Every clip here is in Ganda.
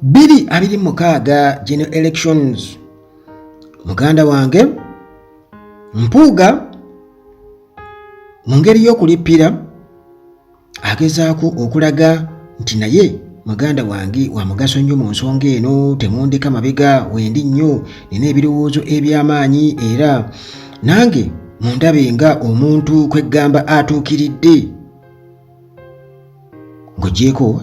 2026 general elections. Muganda wange Mpuuga mu ngeri y'okulippira agezaako okulaga nti naye muganda wange wa mugaso nnyo mu nsonga eno, temundeka mabega wendi nnyo, nina ebirowoozo eby'amaanyi era nange mundabe nga omuntu kweggamba atuukiridde. Ng'oggyeko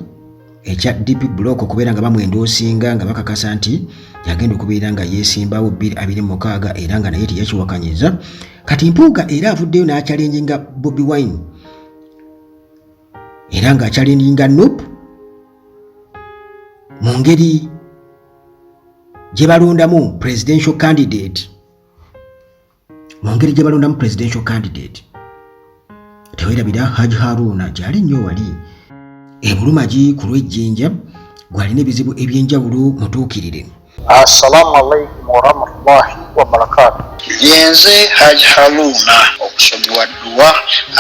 ekya DP Block okubeera nga bamwendoosinga nga bakakasa nti yagenda okubeera nga yeesimbawo 2026 era nga naye teyakiwakanyiza. Kati Mpuuga era avuddeyo n'akyalenjinga Bobi Wine era nga akyalenjinga Nuupu mu ngeri gye balondamu presidential candidate. Teweerabira Haji Haruna gyali nnyo wali e Bulumagi ku lw'Ejjinja gwalina ebizibu eby'enjawulo mutuukirire. Assalamu alaikum warahmatullahi wabarakatuh. Yenze Haji Haruna okusomi wa dduwa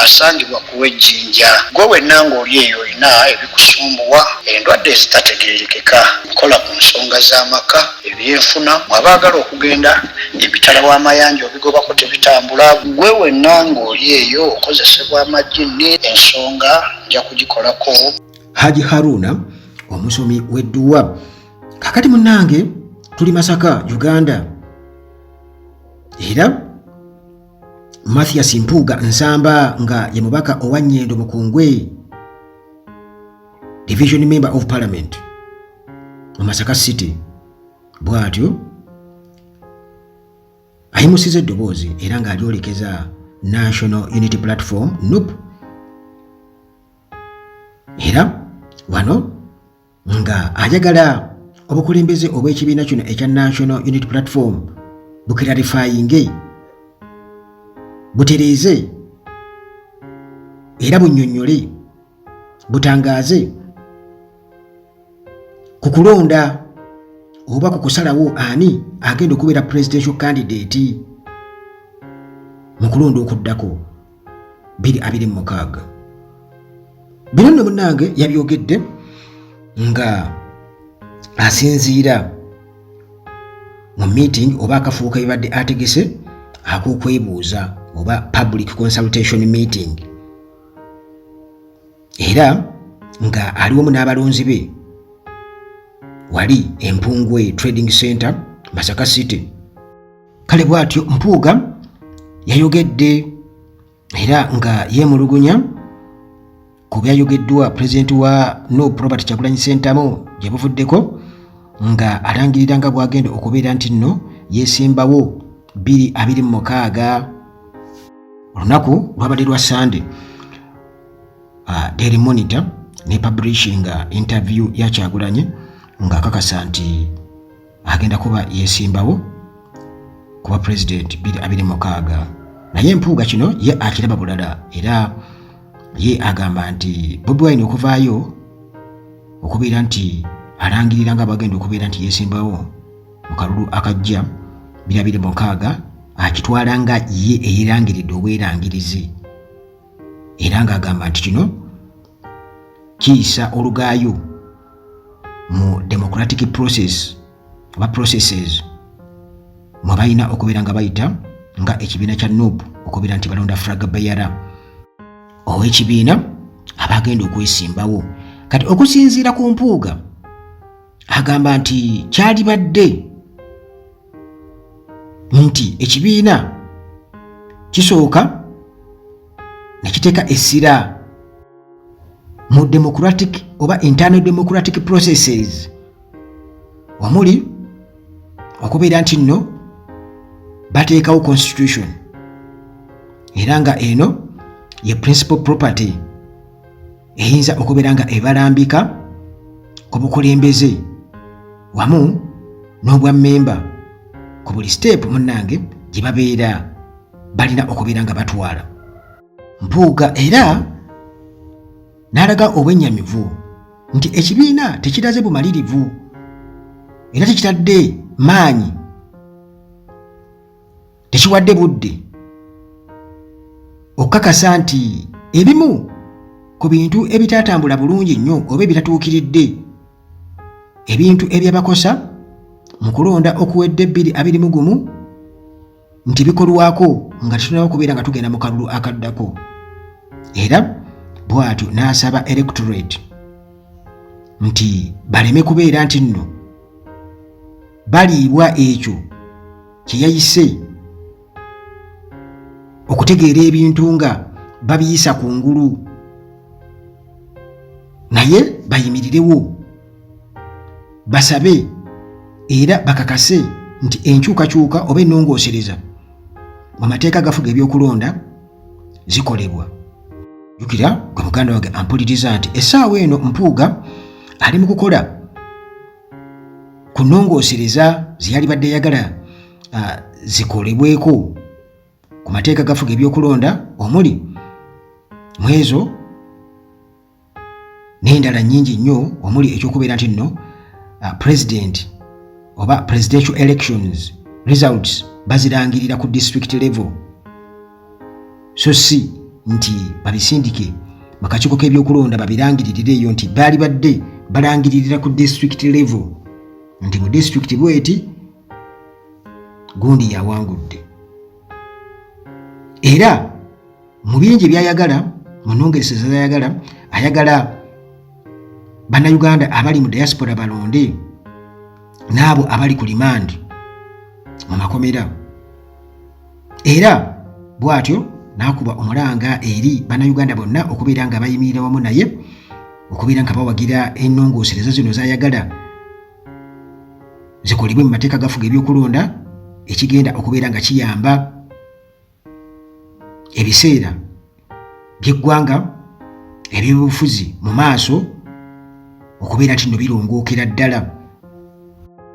asangibwa ku Ejjinja. Gwe wenna ng'oli eyo olina ebikusumbuwa, endwadde ezitategeerekeka, nkola ku nsonga z'amaka, ebyenfuna, mwabaagala okugenda ebitala w'amayanja obigobako tebitambula. Gwe wenna ng'oli eyo okozesebwa amagini, ensonga nja kugikolako. Haji Haruna omusomi w'edduwa. Kakati munnange tuli Masaka, Uganda. Era Mathias Mpuuga Nsamba nga ye mubaka owa Nnyendo Mukungwe, Division Member of Parliament mu Masaka City, bw'atyo ayimusiza eddoboozi era ng'alyolekeza National Unity Platform NUP. Era wano nga ayagala obukulembeze obw'ekibiina kino ekya National Unity Platform bukirarifayinge, butereeze era bunnyonnyole, butangaaze ku kulonda oba ku kusalawo ani agenda okubeera presidential candidate mu kulonda okuddako 2026. Bino nno munnange yabyogedde nga asinziira mu meeting oba akafuuka ebadde ategese ak'okwebuuza oba public consultation meeting, era nga ali wamu n'abalonzi be wali Empungwe Trading Center, Masaka City. Kale bw'atyo Mpuuga yayogedde era nga yeemulugunya ku byayogeddwa Pulezidenti wa NUP Robert Kyagulanyi Ssentamu gye buvuddeko nga alangirira nga bw'agenda okubeera nti nno yeesimbawo 2026. Olunaku lwabadde lwa Sunday. Daily Monitor ne publishing interview ya Kyagulanyi nga akakasa nti agenda kuba yeesimbawo kuba President 2026. Naye Mpuuga kino ye akiraba bulala era ye agamba nti Bobi Wine okuvaayo okubeera nti alangirira nga bagenda okubeera nti yeesimbawo mu kalulu akajja 2026 akitwala nga ye eyerangiridde obwerangirizi era ng'agamba nti kino kiyisa olugaayo mu democratic process oba processes mwe balina okubeera nga bayita nga ekibiina kya NUP okubeera nti balonda flag bearer ow'ekibiina abagenda okwesimbawo. Kati okusinziira ku Mpuuga agamba nti kyalibadde nti ekibiina kisooka ne kiteeka essira mu democratic oba internal democratic processes omuli okubeera nti nno bateekawo constitution era nga eno ye principal property eyinza okubeera nga ebalambika ku bukulembeze wamu n'obwa memba ku buli step munnange gye babeera balina okubeera nga batwala. Mpuuga era n'alaga obwennyamivu nti ekibiina tekiraze bumalirivu era tekitadde maanyi, tekiwadde budde okukakasa nti ebimu ku bintu ebitatambula bulungi nnyo oba ebitatuukiridde ebintu ebyabakosa mu kulonda okuwedde 2021 nti bikolwako nga tetunaba kubeera nga tugenda mu kalulu akaddako. Era bw'atyo n'asaba electorate nti baleme kubeera nti nno baliibwa ekyo kye yayise okutegeera ebintu nga babiyisa ku ngulu, naye bayimirirewo basabe era bakakase nti enkyukakyuka oba ennongoosereza mu mateeka gafuga ebyokulonda zikolebwa. Jukira gwe muganda wange ampuliriza nti essaawa eno Mpuuga ali mu kukola ku nnongoosereza zeyali badde yagala zikolebweko ku mateeka gafuga ebyokulonda, omuli mu ezo n'endala nnyingi nnyo, omuli ekyokubeera nti nno president oba presidential elections results bazirangirira ku district level, so si nti babisindike mu kakiiko k'ebyokulonda babirangiririre eyo nti baali badde balangiririra ku district level nti mu district bweti gundi yawangudde. Era mu bingi byayagala mu nnongereza zayagala, ayagala bannayuganda abali mu diaspora balonde n'abo abali ku limandi mu makomera. Era bw'atyo n'akuba omulanga eri bannayuganda bonna okubeera nga bayimirira wamu naye, okubeera nga bawagira ennongoosereza zino zayagala zikolebwe mu mateeka gafuga ebyokulonda, ekigenda okubeera nga kiyamba ebiseera by'eggwanga ebyobufuzi mu maaso okubeera nti nno birongookera ddala.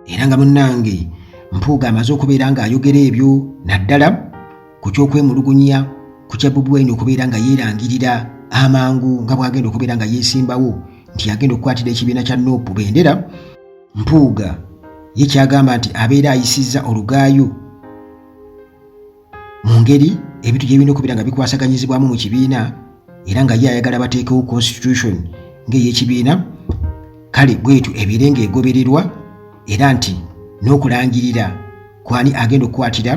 Era nga munnange Mpuuga amaze okubeera ng'ayogera ebyo naddala ku kyokwemulugunya ku kya Bobi Wine okubeera nga yeerangirira amangu nga bw'agenda okubeera nga yeesimbawo nti agenda okukwatira ekibiina kya NUP bendera. Mpuuga ye kyagamba nti abeera ayisizza olugaayo mu ngeri ebintu gyebirina okubeera nga bikwasaganyizibwamu mu kibiina, era nga ye ayagala bateekewo constitution ng'ey'ekibiina. Kale bwetu ebeere ng'egobererwa, era nti n'okulangirira kwani agenda okukwatira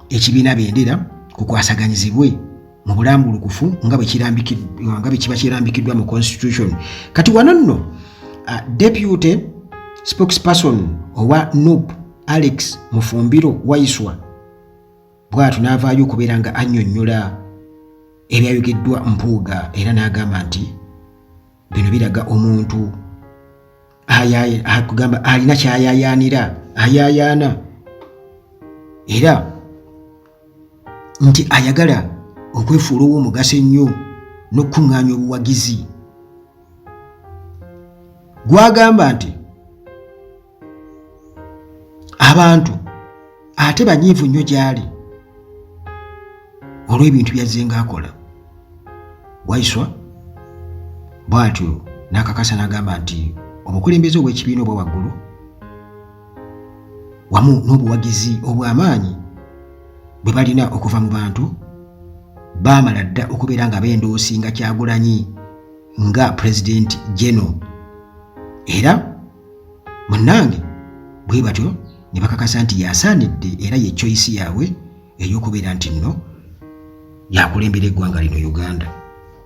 ekibiina bendera kukwasaganyizibwe mu bulambulukufu nga bwe kiba kirambikiddwa mu constitution. Kati wano nno deputy spokesperson owa NUP Alex Mufumbiro Waiswa bw'atyo n'avaayo okubeera nga annyonnyola ebyayogeddwa Mpuuga, era n'agamba nti bino biraga omuntu akugamba alina kyayaayaanira, ayaayaana, era nti ayagala okwefuula ow'omugaso ennyo n'okukuŋŋaanya obuwagizi. Gwagamba nti abantu ate banyiivu nnyo gy'ali olw'ebintu byazze ng'akola. Waiswa bw'atyo n'akakasa n'agamba nti obukulembeze obw'ekibiina obwa waggulu wamu n'obuwagizi obw'amaanyi bwe balina okuva mu bantu baamala dda okubeera nga bendoosinga Kyagulanyi nga president general. Era munnange bwe batyo ne bakakasa nti yasaanidde era ye choice yaabwe ey'okubeera nti nno yakulembera eggwanga lino Uganda.